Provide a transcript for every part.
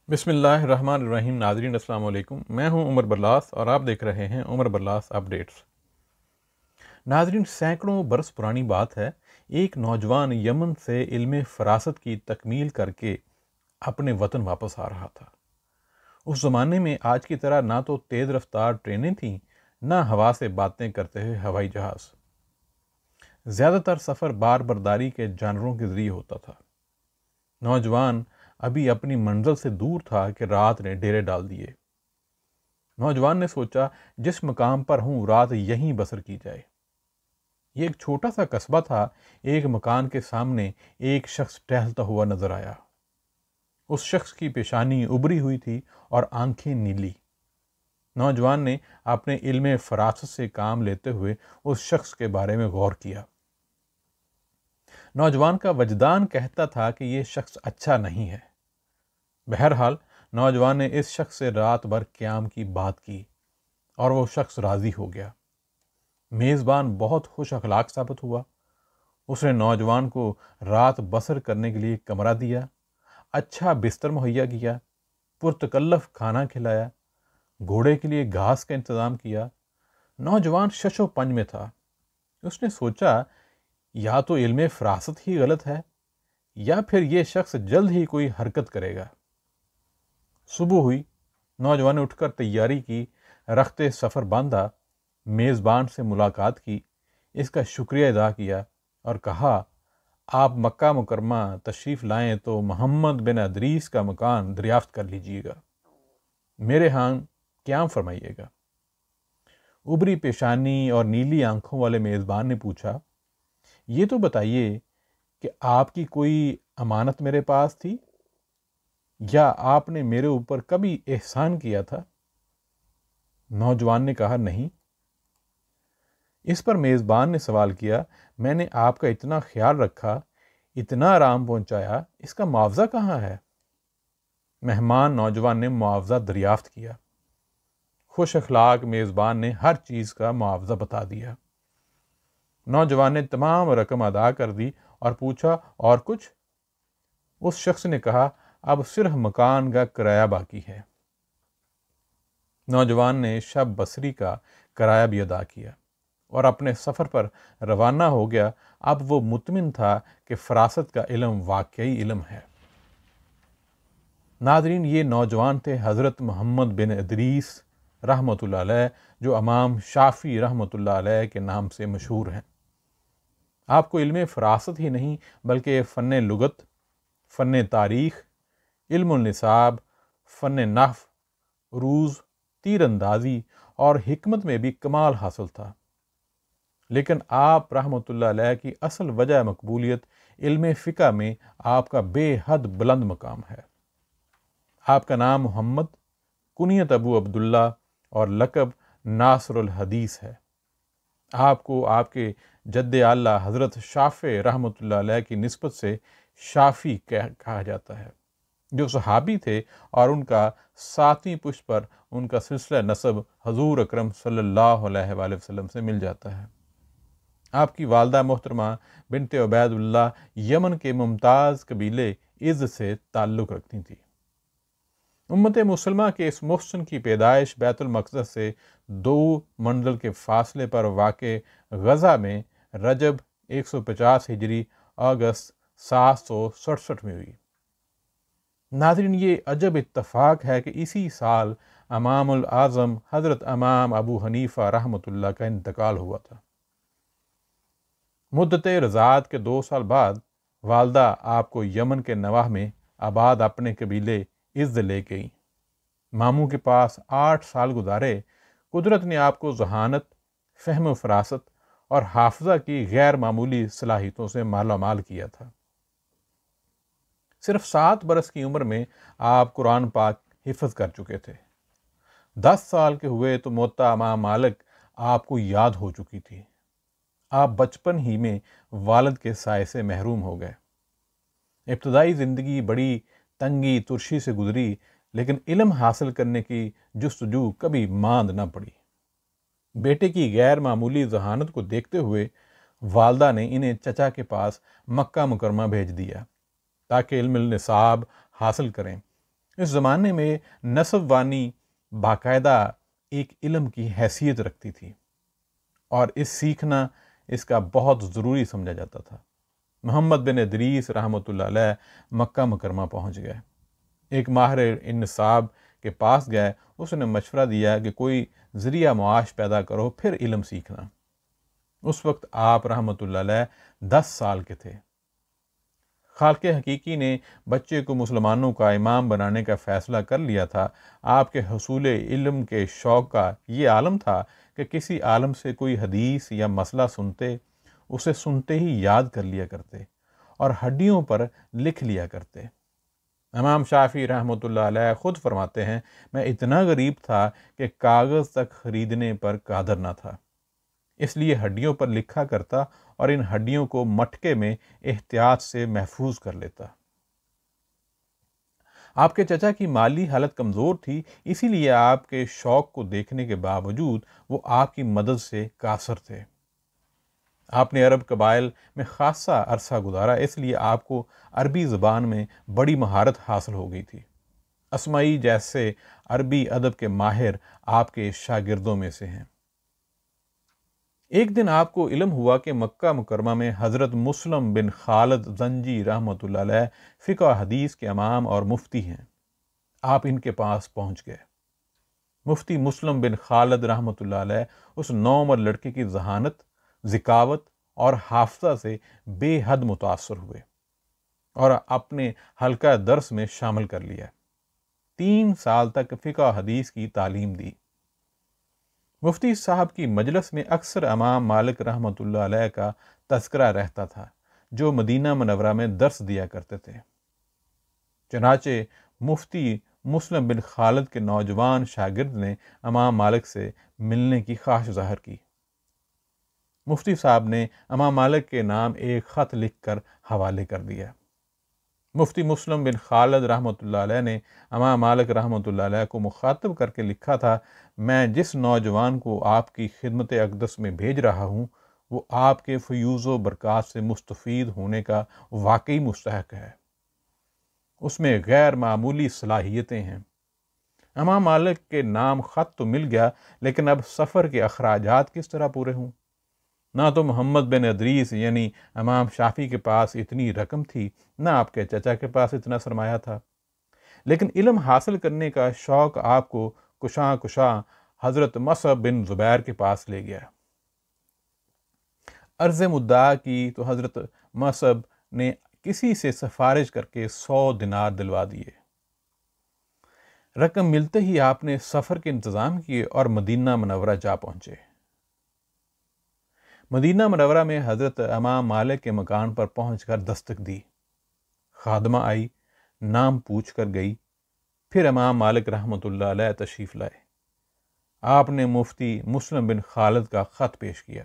بسم اللہ الرحمن الرحیم۔ ناظرین السلام علیکم، میں ہوں عمر برلاس اور آپ دیکھ رہے ہیں عمر برلاس اپڈیٹس۔ ناظرین، سینکڑوں برس پرانی بات ہے، ایک نوجوان یمن سے علم فراست کی تکمیل کر کے اپنے وطن واپس آ رہا تھا۔ اس زمانے میں آج کی طرح نہ تو تیز رفتار ٹرینیں تھیں، نہ ہوا سے باتیں کرتے ہوئے ہوائی جہاز۔ زیادہ تر سفر بار برداری کے جانوروں کے ذریعے ہوتا تھا۔ نوجوان ابھی اپنی منزل سے دور تھا کہ رات نے ڈیرے ڈال دیے۔ نوجوان نے سوچا، جس مقام پر ہوں رات یہیں بسر کی جائے۔ یہ ایک چھوٹا سا قصبہ تھا۔ ایک مکان کے سامنے ایک شخص ٹہلتا ہوا نظر آیا۔ اس شخص کی پیشانی ابری ہوئی تھی اور آنکھیں نیلی۔ نوجوان نے اپنے علم فراست سے کام لیتے ہوئے اس شخص کے بارے میں غور کیا۔ نوجوان کا وجدان کہتا تھا کہ یہ شخص اچھا نہیں ہے۔ بہرحال نوجوان نے اس شخص سے رات بھر قیام کی بات کی اور وہ شخص راضی ہو گیا۔ میزبان بہت خوش اخلاق ثابت ہوا۔ اس نے نوجوان کو رات بسر کرنے کے لیے کمرہ دیا، اچھا بستر مہیا کیا، پرتکلف کھانا کھلایا، گھوڑے کے لیے گھاس کا انتظام کیا۔ نوجوان شش و پنج میں تھا۔ اس نے سوچا، یا تو علم فراست ہی غلط ہے یا پھر یہ شخص جلد ہی کوئی حرکت کرے گا۔ صبح ہوئی، نوجوان نے اٹھ کر تیاری کی، رخت سفر باندھا، میزبان سے ملاقات کی، اس کا شکریہ ادا کیا اور کہا، آپ مکہ مکرمہ تشریف لائیں تو محمد بن ادریس کا مکان دریافت کر لیجئے گا، میرے ہاں قیام فرمائیے گا۔ ابری پیشانی اور نیلی آنکھوں والے میزبان نے پوچھا، یہ تو بتائیے کہ آپ کی کوئی امانت میرے پاس تھی یا آپ نے میرے اوپر کبھی احسان کیا تھا؟ نوجوان نے کہا، نہیں۔ اس پر میزبان نے سوال کیا، میں نے آپ کا اتنا خیال رکھا، اتنا آرام پہنچایا، اس کا معاوضہ کہاں ہے؟ مہمان نوجوان نے معاوضہ دریافت کیا۔ خوش اخلاق میزبان نے ہر چیز کا معاوضہ بتا دیا۔ نوجوان نے تمام رقم ادا کر دی اور پوچھا، اور کچھ؟ اس شخص نے کہا، اب صرف مکان کا کرایہ باقی ہے۔ نوجوان نے شب بسری کا کرایہ بھی ادا کیا اور اپنے سفر پر روانہ ہو گیا۔ اب وہ مطمئن تھا کہ فراست کا علم واقعی علم ہے۔ ناظرین، یہ نوجوان تھے حضرت محمد بن ادریس رحمۃ اللہ علیہ، جو امام شافعی رحمۃ اللہ علیہ کے نام سے مشہور ہیں۔ آپ کو علم فراست ہی نہیں بلکہ فن لغت، فن تاریخ، علم النساب، فن نحو، عروض، تیر اندازی اور حکمت میں بھی کمال حاصل تھا۔ لیکن آپ رحمۃ اللہ علیہ کی اصل وجہ مقبولیت علم فقہ میں آپ کا بے حد بلند مقام ہے۔ آپ کا نام محمد، کنیت ابو عبداللہ اور لقب ناصر الحدیث ہے۔ آپ کو آپ کے جد اعلیٰ حضرت شافعی رحمۃ اللہ علیہ کی نسبت سے شافعی کہا جاتا ہے، جو صحابی تھے، اور ان کا 7ویں پشت پر ان کا سلسلہ نسب حضور اکرم صلی اللہ علیہ وآلہ وسلم سے مل جاتا ہے۔ آپ کی والدہ محترمہ بنت عبید اللہ یمن کے ممتاز قبیلے عز سے تعلق رکھتی تھیں۔ امت مسلمہ کے اس محسن کی پیدائش بیت المقدس سے 2 منزل کے فاصلے پر واقع غزہ میں رجب 150 ہجری اگست 767 میں ہوئی۔ ناظرین، یہ عجب اتفاق ہے کہ اسی سال امام الاعظم حضرت امام ابو حنیفہ رحمۃ اللہ کا انتقال ہوا تھا۔ مدت رضاعت کے 2 سال بعد والدہ آپ کو یمن کے نواح میں آباد اپنے قبیلے عز لے گئیں۔ ماموں کے پاس 8 سال گزارے۔ قدرت نے آپ کو ذہانت، فہم و فراست اور حافظہ کی غیر معمولی صلاحیتوں سے مالا مال کیا تھا۔ صرف 7 برس کی عمر میں آپ قرآن پاک حفظ کر چکے تھے۔ 10 سال کے ہوئے تو موطا امام مالک آپ کو یاد ہو چکی تھی۔ آپ بچپن ہی میں والد کے سائے سے محروم ہو گئے۔ ابتدائی زندگی بڑی تنگی ترشی سے گزری، لیکن علم حاصل کرنے کی جستجو کبھی ماند نہ پڑی۔ بیٹے کی غیر معمولی ذہانت کو دیکھتے ہوئے والدہ نے انہیں چچا کے پاس مکہ مکرمہ بھیج دیا تاکہ علم النساب حاصل کریں۔ اس زمانے میں نصب وانی باقاعدہ ایک علم کی حیثیت رکھتی تھی اور اس سیکھنا اس کا بہت ضروری سمجھا جاتا تھا۔ محمد بن ادریس رحمۃ اللہ علیہ مکہ مکرمہ پہنچ گئے، ایک ماہر انصاب کے پاس گئے، اس نے مشورہ دیا کہ کوئی ذریعہ معاش پیدا کرو پھر علم سیکھنا۔ اس وقت آپ رحمۃ اللہ علیہ 10 سال کے تھے۔ خالق حقیقی نے بچے کو مسلمانوں کا امام بنانے کا فیصلہ کر لیا تھا۔ آپ کے حصول علم کے شوق کا یہ عالم تھا کہ کسی عالم سے کوئی حدیث یا مسئلہ سنتے، اسے سنتے ہی یاد کر لیا کرتے اور ہڈیوں پر لکھ لیا کرتے۔ امام شافعی رحمۃ اللہ علیہ خود فرماتے ہیں، میں اتنا غریب تھا کہ کاغذ تک خریدنے پر قادر نہ تھا، اس لیے ہڈیوں پر لکھا کرتا اور ان ہڈیوں کو مٹکے میں احتیاط سے محفوظ کر لیتا۔ آپ کے چچا کی مالی حالت کمزور تھی، اسی لیے آپ کے شوق کو دیکھنے کے باوجود وہ آپ کی مدد سے قاصر تھے۔ آپ نے عرب قبائل میں خاصا عرصہ گزارا، اس لیے آپ کو عربی زبان میں بڑی مہارت حاصل ہو گئی تھی۔ اسمعی جیسے عربی ادب کے ماہر آپ کے شاگردوں میں سے ہیں۔ ایک دن آپ کو علم ہوا کہ مکہ مکرمہ میں حضرت مسلم بن خالد زنجی رحمۃ اللہ علیہ فقہ حدیث کے امام اور مفتی ہیں۔ آپ ان کے پاس پہنچ گئے۔ مفتی مسلم بن خالد رحمۃ اللہ علیہ اس نوعمر لڑکے کی ذہانت، ذکاوت اور حافظہ سے بے حد متاثر ہوئے اور اپنے حلقہ درس میں شامل کر لیا۔ 3 سال تک فقہ حدیث کی تعلیم دی۔ مفتی صاحب کی مجلس میں اکثر امام مالک رحمۃ اللہ علیہ کا تذکرہ رہتا تھا، جو مدینہ منورہ میں درس دیا کرتے تھے۔ چنانچہ مفتی مسلم بن خالد کے نوجوان شاگرد نے امام مالک سے ملنے کی خواہش ظاہر کی۔ مفتی صاحب نے امام مالک کے نام ایک خط لکھ کر حوالے کر دیا۔ مفتی مسلم بن خالد رحمۃ اللہ علیہ نے امام مالک رحمۃ اللہ علیہ کو مخاطب کر کے لکھا تھا، میں جس نوجوان کو آپ کی خدمت اقدس میں بھیج رہا ہوں وہ آپ کے فیوز و برکات سے مستفید ہونے کا واقعی مستحق ہے، اس میں غیر معمولی صلاحیتیں ہیں۔ امام مالک کے نام خط تو مل گیا، لیکن اب سفر کے اخراجات کس طرح پورے ہوں؟ نہ تو محمد بن ادریس یعنی امام شافعی کے پاس اتنی رقم تھی، نہ آپ کے چچا کے پاس اتنا سرمایہ تھا، لیکن علم حاصل کرنے کا شوق آپ کو کشاں کشاں حضرت مصعب بن زبیر کے پاس لے گیا۔ عرض مدعا کی تو حضرت مصعب نے کسی سے سفارش کر کے 100 دینار دلوا دیے۔ رقم ملتے ہی آپ نے سفر کے انتظام کیے اور مدینہ منورہ جا پہنچے۔ مدینہ منورہ میں حضرت امام مالک کے مکان پر پہنچ کر دستک دی۔ خادمہ آئی، نام پوچھ کر گئی، پھر امام مالک رحمۃ اللہ علیہ تشریف لائے۔ آپ نے مفتی مسلم بن خالد کا خط پیش کیا۔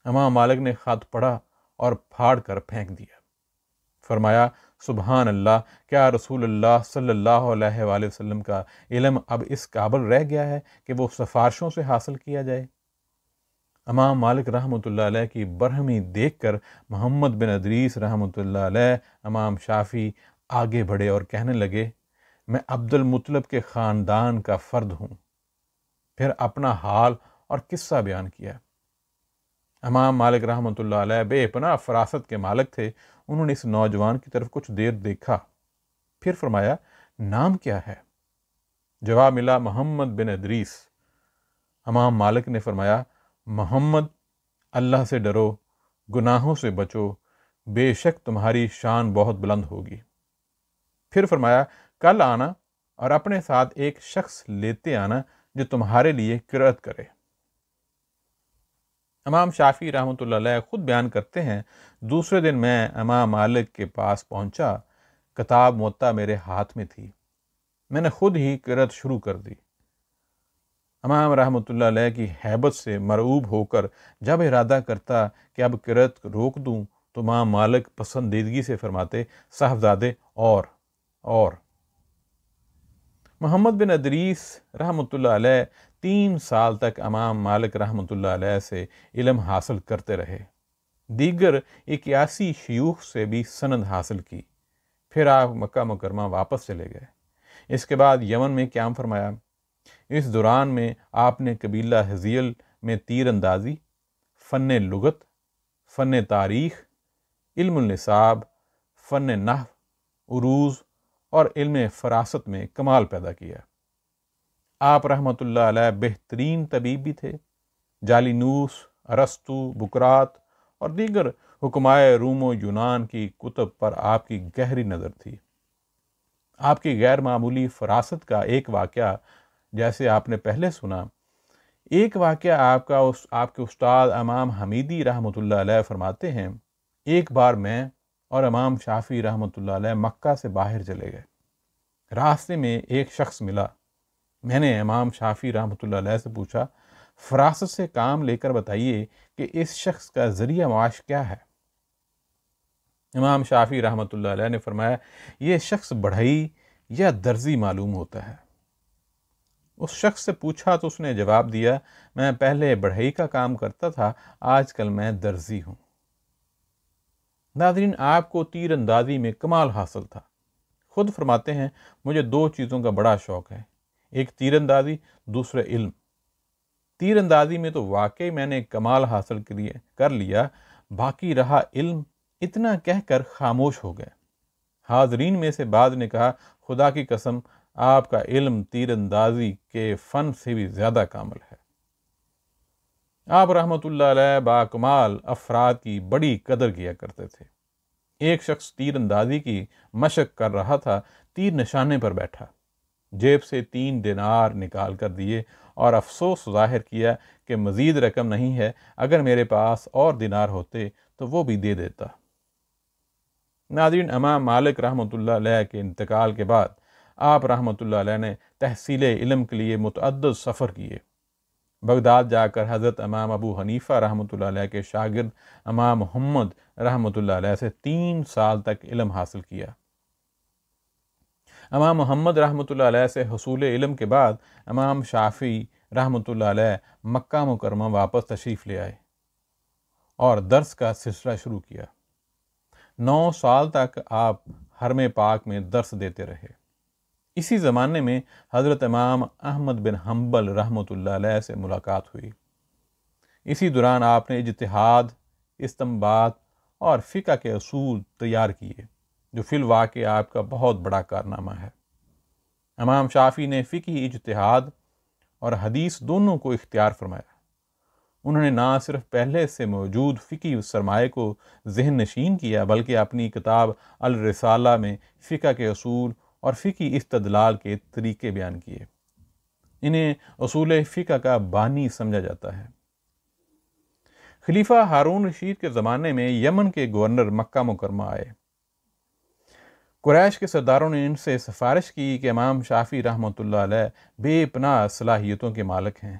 امام مالک نے خط پڑھا اور پھاڑ کر پھینک دیا۔ فرمایا، سبحان اللہ، کیا رسول اللہ صلی اللہ علیہ وآلہ وسلم کا علم اب اس قابل رہ گیا ہے کہ وہ سفارشوں سے حاصل کیا جائے؟ امام مالک رحمۃ اللہ علیہ کی برہمی دیکھ کر محمد بن ادریس رحمۃ اللہ علیہ امام شافعی آگے بڑھے اور کہنے لگے، میں عبد المطلب کے خاندان کا فرد ہوں۔ پھر اپنا حال اور قصہ بیان کیا۔ امام مالک رحمۃ اللہ علیہ بے پناہ فراست کے مالک تھے، انہوں نے اس نوجوان کی طرف کچھ دیر دیکھا، پھر فرمایا، نام کیا ہے؟ جواب ملا، محمد بن ادریس۔ امام مالک نے فرمایا، محمد، اللہ سے ڈرو، گناہوں سے بچو، بے شک تمہاری شان بہت بلند ہوگی۔ پھر فرمایا، کل آنا اور اپنے ساتھ ایک شخص لیتے آنا جو تمہارے لیے قرأت کرے۔ امام شافعی رحمۃ اللہ علیہ خود بیان کرتے ہیں، دوسرے دن میں امام مالک کے پاس پہنچا، کتاب موطا میرے ہاتھ میں تھی، میں نے خود ہی قرأت شروع کر دی۔ امام رحمۃ اللہ علیہ کی ہیبت سے مرعوب ہو کر جب ارادہ کرتا کہ اب قرأت روک دوں تو امام مالک پسندیدگی سے فرماتے، صاحبزادے اور محمد بن ادریس رحمۃ اللہ علیہ 3 سال تک امام مالک رحمۃ اللہ علیہ سے علم حاصل کرتے رہے، دیگر 81 شیوخ سے بھی سند حاصل کی، پھر آپ مکہ مکرمہ واپس چلے گئے۔ اس کے بعد یمن میں قیام فرمایا۔ اس دوران میں آپ نے قبیلہ حزیل میں تیر اندازی، فن لغت، فن تاریخ، علم النصاب، فن نحو، عروض اور علم فراست میں کمال پیدا کیا۔ آپ رحمۃ اللہ علیہ بہترین طبیب بھی تھے۔ جالینوس، ارسطو، بکرات اور دیگر حکمائے روم و یونان کی کتب پر آپ کی گہری نظر تھی۔ آپ کی غیر معمولی فراست کا ایک واقعہ، جیسے آپ نے پہلے سنا، ایک واقعہ آپ کے استاد امام حمیدی رحمۃ اللہ علیہ فرماتے ہیں، ایک بار میں اور امام شافعی رحمۃ اللہ علیہ مکہ سے باہر چلے گئے۔ راستے میں ایک شخص ملا۔ میں نے امام شافعی رحمۃ اللہ علیہ سے پوچھا، فراست سے کام لے کر بتائیے کہ اس شخص کا ذریعہ معاش کیا ہے؟ امام شافعی رحمۃ اللہ علیہ نے فرمایا، یہ شخص بڑھئی یا درزی معلوم ہوتا ہے۔ اس شخص سے پوچھا تو اس نے جواب دیا، میں پہلے بڑھئی کا کام کرتا تھا، آج کل میں درزی ہوں۔ ناظرین، آپ کو تیر اندازی میں کمال حاصل تھا۔ خود فرماتے ہیں، مجھے دو چیزوں کا بڑا شوق ہے، ایک تیر اندازی، دوسرا علم۔ تیر اندازی میں تو واقعی میں نے کمال حاصل کر لیا، باقی رہا علم، اتنا کہہ کر خاموش ہو گئے۔ حاضرین میں سے بعض نے کہا، خدا کی قسم، آپ کا علم تیر اندازی کے فن سے بھی زیادہ کامل ہے۔ آپ رحمۃ اللہ علیہ باکمال افراد کی بڑی قدر کیا کرتے تھے۔ ایک شخص تیر اندازی کی مشق کر رہا تھا، تیر نشانے پر بیٹھا، جیب سے 3 دینار نکال کر دیے اور افسوس ظاہر کیا کہ مزید رقم نہیں ہے، اگر میرے پاس اور دینار ہوتے تو وہ بھی دے دیتا۔ ناظرین، امام مالک رحمۃ اللہ علیہ کے انتقال کے بعد آپ رحمۃ اللہ علیہ نے تحصیل علم کے لیے متعدد سفر کیے۔ بغداد جا کر حضرت امام ابو حنیفہ رحمۃ اللہ علیہ کے شاگرد امام محمد رحمۃ اللہ علیہ سے 3 سال تک علم حاصل کیا۔ امام محمد رحمۃ اللہ علیہ سے حصول علم کے بعد امام شافعی رحمۃ اللہ علیہ مکہ مکرمہ واپس تشریف لے آئے اور درس کا سلسلہ شروع کیا۔ 9 سال تک آپ حرم پاک میں درس دیتے رہے۔ اسی زمانے میں حضرت امام احمد بن حنبل رحمۃ اللہ علیہ سے ملاقات ہوئی۔ اسی دوران آپ نے اجتہاد، استنباط اور فقہ کے اصول تیار کیے، جو فی الواقع آپ کا بہت بڑا کارنامہ ہے۔ امام شافعی نے فقہی اجتہاد اور حدیث دونوں کو اختیار فرمایا۔ انہوں نے نہ صرف پہلے سے موجود فقہی سرمایہ کو ذہن نشین کیا، بلکہ اپنی کتاب الرسالہ میں فقہ کے اصول اور فقہی استدلال کے طریقے بیان کیے۔ انہیں اصول فقہ کا بانی سمجھا جاتا ہے۔ خلیفہ ہارون رشید کے زمانے میں یمن کے گورنر مکہ مکرمہ آئے۔ قریش کے سرداروں نے ان سے سفارش کی کہ امام شافعی رحمۃ اللہ علیہ بے پناہ صلاحیتوں کے مالک ہیں،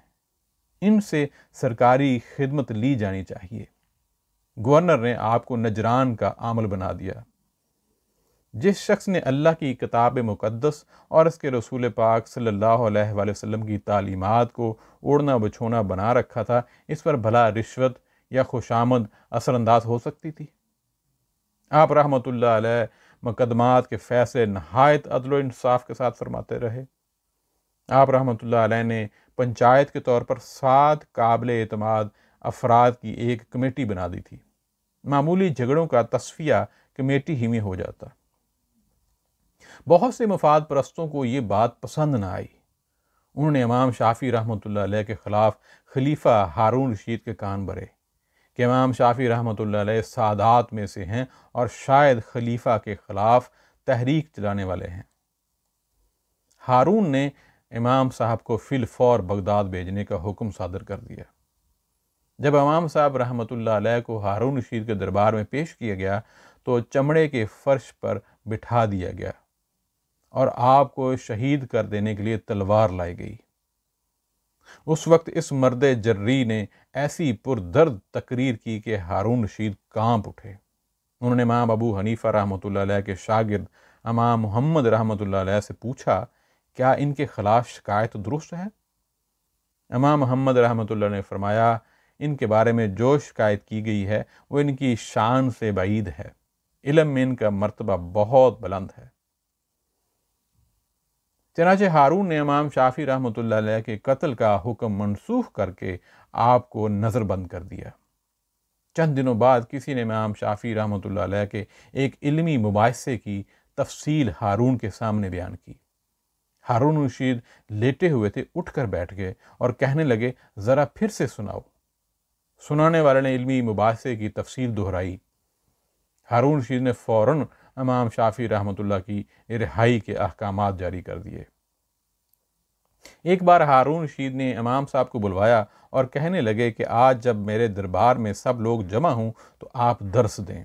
ان سے سرکاری خدمت لی جانی چاہیے۔ گورنر نے آپ کو نجران کا عامل بنا دیا۔ جس شخص نے اللہ کی کتاب مقدس اور اس کے رسول پاک صلی اللہ علیہ وآلہ وسلم کی تعلیمات کو اوڑھنا بچھونا بنا رکھا تھا، اس پر بھلا رشوت یا خوشامد اثر انداز ہو سکتی تھی؟ آپ رحمۃ اللہ علیہ مقدمات کے فیصلے نہایت عدل و انصاف کے ساتھ فرماتے رہے۔ آپ رحمۃ اللہ علیہ نے پنچایت کے طور پر 7 قابل اعتماد افراد کی ایک کمیٹی بنا دی تھی۔ معمولی جھگڑوں کا تصفیہ کمیٹی ہی میں ہو جاتا۔ بہت سے مفاد پرستوں کو یہ بات پسند نہ آئی۔ انہوں نے امام شافعی رحمۃ اللہ علیہ کے خلاف خلیفہ ہارون رشید کے کان بھرے کہ امام شافعی رحمۃ اللہ علیہ سادات میں سے ہیں اور شاید خلیفہ کے خلاف تحریک چلانے والے ہیں۔ ہارون نے امام صاحب کو فی الفور بغداد بھیجنے کا حکم صادر کر دیا۔ جب امام صاحب رحمۃ اللہ علیہ کو ہارون رشید کے دربار میں پیش کیا گیا تو چمڑے کے فرش پر بٹھا دیا گیا اور آپ کو شہید کر دینے کے لیے تلوار لائی گئی۔ اس وقت اس مرد جری نے ایسی پردرد تقریر کی کہ ہارون رشید کانپ اٹھے۔ انہوں نے امام ابو حنیفہ رحمۃ اللہ علیہ کے شاگرد امام محمد رحمۃ اللہ علیہ سے پوچھا، کیا ان کے خلاف شکایت درست ہے؟ امام محمد رحمۃ اللہ نے فرمایا، ان کے بارے میں جو شکایت کی گئی ہے وہ ان کی شان سے بعید ہے، علم میں ان کا مرتبہ بہت بلند ہے۔ چنانچہ ہارون نے امام شافعی رحمۃ اللہ علیہ کے قتل کا حکم منسوخ کر کے آپ کو نظر بند کر دیا۔ چند دنوں بعد کسی نے امام شافعی رحمۃ اللہ علیہ کے ایک علمی مباحثے کی تفصیل ہارون کے سامنے بیان کی۔ ہارون رشید لیٹے ہوئے تھے، اٹھ کر بیٹھ گئے اور کہنے لگے، ذرا پھر سے سناؤ۔ سنانے والے نے علمی مباحثے کی تفصیل دہرائی۔ ہارون رشید نے فوراً امام شافعی رحمۃ اللہ کی رہائی کے احکامات جاری کر دیے۔ ایک بار ہارون رشید نے امام صاحب کو بلوایا اور کہنے لگے کہ آج جب میرے دربار میں سب لوگ جمع ہوں تو آپ درس دیں۔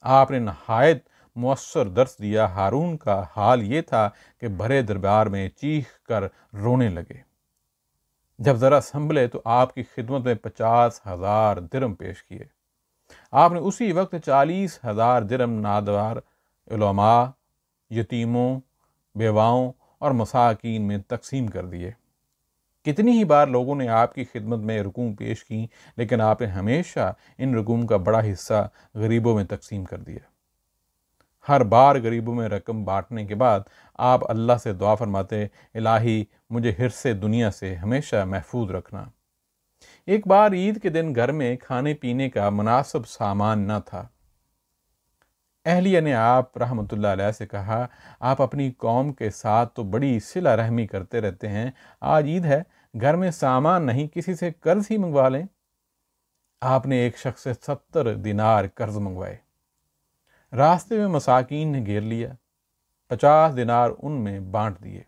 آپ نے نہایت مؤثر درس دیا۔ ہارون کا حال یہ تھا کہ بھرے دربار میں چیخ کر رونے لگے۔ جب ذرا سنبھلے تو آپ کی خدمت میں 50,000 درم پیش کیے۔ آپ نے اسی وقت 40,000 درم نادار علماء، یتیموں، بیواؤں اور مساکین میں تقسیم کر دیے۔ کتنی ہی بار لوگوں نے آپ کی خدمت میں رقوم پیش کی، لیکن آپ نے ہمیشہ ان رقوم کا بڑا حصہ غریبوں میں تقسیم کر دیا۔ ہر بار غریبوں میں رقم بانٹنے کے بعد آپ اللہ سے دعا فرماتے، الہی مجھے حرص دنیا سے ہمیشہ محفوظ رکھنا۔ ایک بار عید کے دن گھر میں کھانے پینے کا مناسب سامان نہ تھا۔ اہلیہ نے آپ رحمۃ اللہ علیہ سے کہا، آپ اپنی قوم کے ساتھ تو بڑی صلہ رحمی کرتے رہتے ہیں، آج عید ہے، گھر میں سامان نہیں، کسی سے قرض ہی منگوا لیں۔ آپ نے ایک شخص سے 70 دینار قرض منگوائے۔ راستے میں مساکین نے گھیر لیا، 50 دینار ان میں بانٹ دیے۔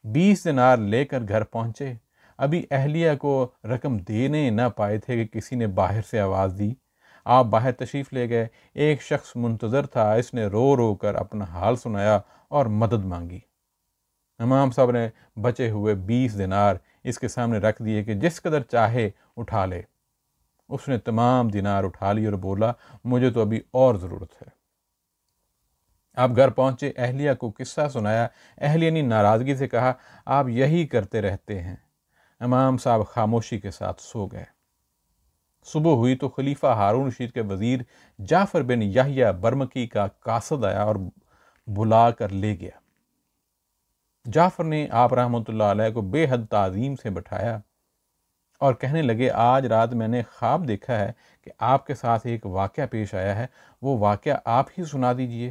20 دینار لے کر گھر پہنچے۔ ابھی اہلیہ کو رقم دینے نہ پائے تھے کہ کسی نے باہر سے آواز دی۔ آپ باہر تشریف لے گئے۔ ایک شخص منتظر تھا، اس نے رو رو کر اپنا حال سنایا اور مدد مانگی۔ امام صاحب نے بچے ہوئے 20 دینار اس کے سامنے رکھ دیے کہ جس قدر چاہے اٹھا لے۔ اس نے تمام دینار اٹھا لی اور بولا، مجھے تو ابھی اور ضرورت ہے۔ آپ گھر پہنچے، اہلیہ کو قصہ سنایا۔ اہلیہ نے ناراضگی سے کہا، آپ یہی کرتے رہتے ہیں۔ امام صاحب خاموشی کے ساتھ سو گئے۔ صبح ہوئی تو خلیفہ ہارون رشید کے وزیر جعفر بن یحییٰ برمکی کا قاصد آیا اور بلا کر لے گیا۔ جعفر نے آپ رحمۃ اللہ علیہ کو بے حد تعظیم سے بٹھایا اور کہنے لگے، آج رات میں نے خواب دیکھا ہے کہ آپ کے ساتھ ایک واقعہ پیش آیا ہے، وہ واقعہ آپ ہی سنا دیجئے۔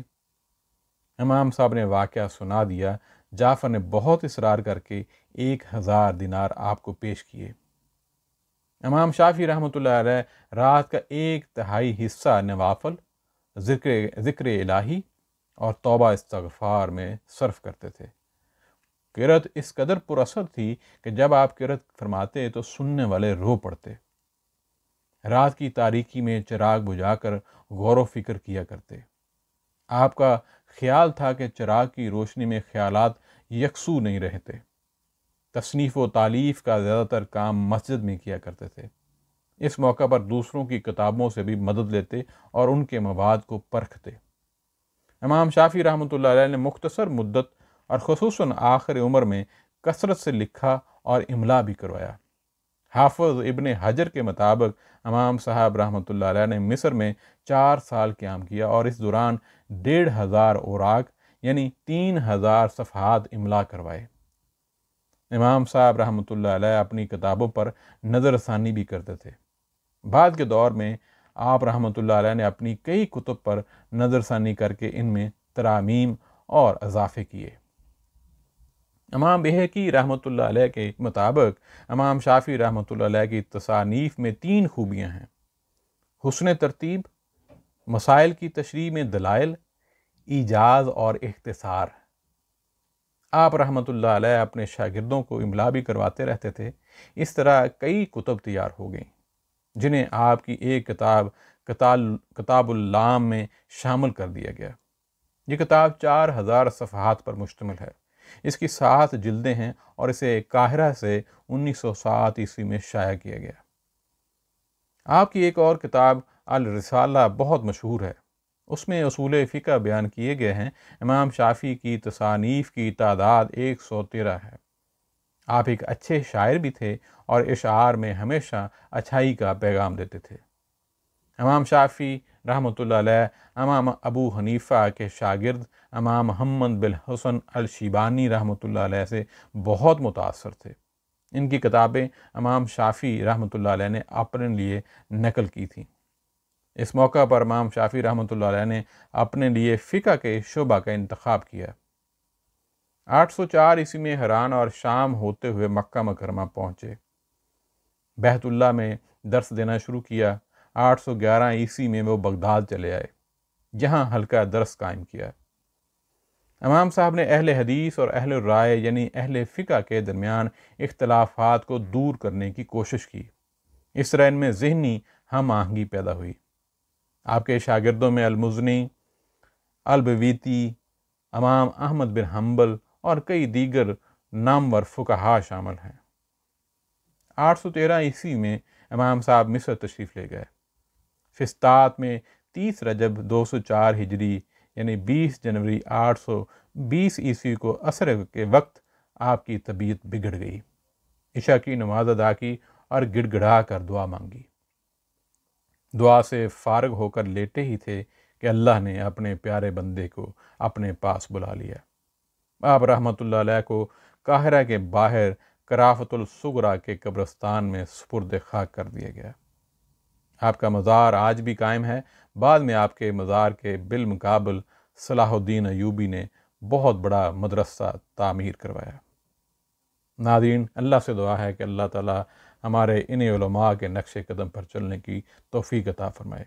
امام صاحب نے واقعہ سنا دیا۔ جعفر نے بہت اصرار کر کے 1000 دینار آپ کو پیش کیے۔ امام شافعی رحمۃ اللہ علیہ رات کا 1/3 حصہ نوافل، ذکر الہی اور توبہ استغفار میں صرف کرتے تھے۔ قرأت اس قدر پر اثر تھی کہ جب آپ قرأت فرماتے تو سننے والے رو پڑتے۔ رات کی تاریکی میں چراغ بجھا کر غور و فکر کیا کرتے۔ آپ کا خیال تھا کہ چراغ کی روشنی میں خیالات یکسو نہیں رہتے۔ تصنیف و تالیف کا زیادہ تر کام مسجد میں کیا کرتے تھے۔ اس موقع پر دوسروں کی کتابوں سے بھی مدد لیتے اور ان کے مواد کو پرکھتے۔ امام شافعی رحمۃ اللہ علیہ نے مختصر مدت اور خصوصاً آخر عمر میں کثرت سے لکھا اور املا بھی کروایا۔ حافظ ابن حجر کے مطابق امام صاحب رحمۃ اللہ علیہ نے مصر میں 4 سال قیام کیا اور اس دوران 1500 اوراق یعنی 3000 صفحات املا کروائے۔ امام صاحب رحمۃ اللہ علیہ اپنی کتابوں پر نظر ثانی بھی کرتے تھے۔ بعد کے دور میں آپ رحمۃ اللہ علیہ نے اپنی کئی کتب پر نظر ثانی کر کے ان میں ترامیم اور اضافے کیے۔ امام بہقی رحمۃ اللہ علیہ کے مطابق امام شافعی رحمۃ اللہ علیہ کی تصانیف میں 3 خوبیاں ہیں: حسن ترتیب، مسائل کی تشریح میں دلائل، ایجاز اور اختصار۔ آپ رحمۃ اللہ علیہ اپنے شاگردوں کو املا بھی کرواتے رہتے تھے۔ اس طرح کئی کتب تیار ہو گئیں جنہیں آپ کی ایک کتاب اللام میں شامل کر دیا گیا۔ یہ کتاب 4000 صفحات پر مشتمل ہے۔ اس کی 7 جلدیں ہیں اور اسے قاہرہ سے 1907 عیسوی میں شائع کیا گیا۔ آپ کی ایک اور کتاب الرسالہ بہت مشہور ہے۔ اس میں اصول فقہ بیان کیے گئے ہیں۔ امام شافعی کی تصانیف کی تعداد 113 ہے۔ آپ ایک اچھے شاعر بھی تھے اور اشعار میں ہمیشہ اچھائی کا پیغام دیتے تھے۔ امام شافعی رحمۃ اللہ علیہ امام ابو حنیفہ کے شاگرد امام محمد بن حسن الشیبانی رحمۃ اللہ علیہ سے بہت متاثر تھے۔ ان کی کتابیں امام شافعی رحمۃ اللہ علیہ نے اپنے لیے نقل کی تھیں۔ اس موقع پر امام شافعی رحمۃ اللہ علیہ نے اپنے لیے فقہ کے شعبہ کا انتخاب کیا۔ 804 عیسوی میں حران اور شام ہوتے ہوئے مکہ مکرمہ پہنچے۔ بیت اللہ میں درس دینا شروع کیا۔ 811 عیسوی میں وہ بغداد چلے آئے، جہاں حلقہ درس قائم کیا۔ امام صاحب نے اہل حدیث اور اہل رائے یعنی اہل فقہ کے درمیان اختلافات کو دور کرنے کی کوشش کی۔ اس طرح ان میں ذہنی ہم آہنگی پیدا ہوئی۔ آپ کے شاگردوں میں المزنی، البویتی، امام احمد بن حنبل اور کئی دیگر نامور فقہا شامل ہیں۔ 813 عیسوی میں امام صاحب مصر تشریف لے گئے۔ فسطاط میں 30 رجب 204 ہجری یعنی 20 جنوری 820 عیسوی کو عصر کے وقت آپ کی طبیعت بگڑ گئی۔ عشاء کی نماز ادا کی اور گڑ گڑا کر دعا مانگی۔ دعا سے فارغ ہو کر لیٹے ہی تھے کہ اللہ نے اپنے پیارے بندے کو اپنے پاس بلا لیا۔ آپ رحمۃ اللہ علیہ کو قاہرہ کے باہر کرافت الصغریٰ کے قبرستان میں سپرد خاک کر دیا گیا۔ آپ کا مزار آج بھی قائم ہے۔ بعد میں آپ کے مزار کے بالمقابل صلاح الدین ایوبی نے بہت بڑا مدرسہ تعمیر کروایا۔ ناظرین، اللہ سے دعا ہے کہ اللہ تعالی ہمارے انہی علماء کے نقش قدم پر چلنے کی توفیق عطا فرمائے۔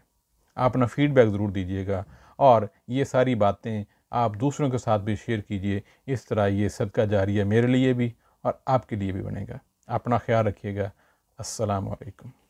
آپ اپنا فیڈ بیک ضرور دیجیے گا اور یہ ساری باتیں آپ دوسروں کے ساتھ بھی شیئر کیجیے۔ اس طرح یہ صدقہ جاریہ میرے لیے بھی اور آپ کے لیے بھی بنے گا۔ اپنا خیال رکھیے گا۔ السلام علیکم۔